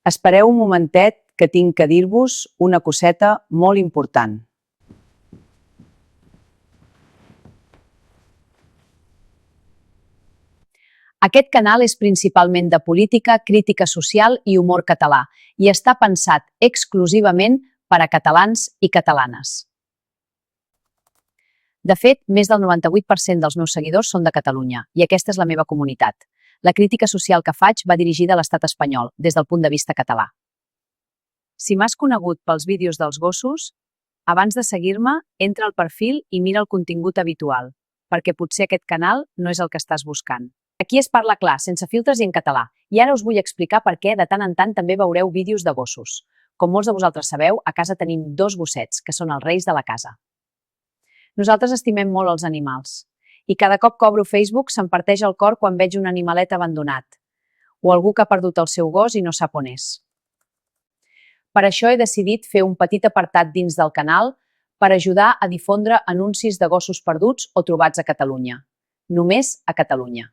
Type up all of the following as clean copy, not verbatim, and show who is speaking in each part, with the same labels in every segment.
Speaker 1: Espereu un momentet que tinc que dir-vos una coseta molt important. Aquest canal és principalment de política, crítica social i humor català i està pensat exclusivament per a catalans i catalanes. De fet, més del 98% dels meus seguidors són de Catalunya i aquesta és la meva comunitat. La crítica social que faig va dirigida a l'estat espanyol, des del punt de vista català. Si m'has conegut pels vídeos dels gossos, abans de seguir-me, entra al perfil i mira el contingut habitual, perquè potser aquest canal no és el que estàs buscant. Aquí es parla clar, sense filtres i en català, i ara us vull explicar per què de tant en tant també veureu vídeos de gossos. Com molts de vosaltres sabeu, a casa tenim 2 gossets, que són els reis de la casa. Nosaltres estimem molt els animals, i cada cop que obro Facebook se'm parteix el cor quan veig un animalet abandonat, o algú que ha perdut el seu gos i no sap on és. Per això he decidit fer un petit apartat dins del canal per ajudar a difondre anuncis de gossos perduts o trobats a Catalunya. Només a Catalunya.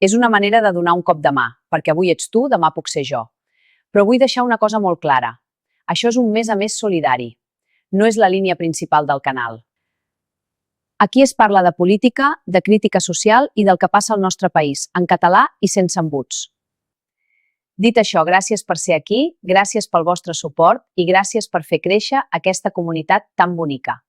Speaker 1: És una manera de donar un cop de mà, perquè avui ets tu, demà puc ser jo. Però vull deixar una cosa molt clara. Això és un mes a mes solidari. No és la línia principal del canal. Aquí es parla de política, de crítica social i del que passa al nostre país, en català i sense embuts. Dit això, gràcies per ser aquí, gràcies pel vostre suport i gràcies per fer créixer aquesta comunitat tan bonica.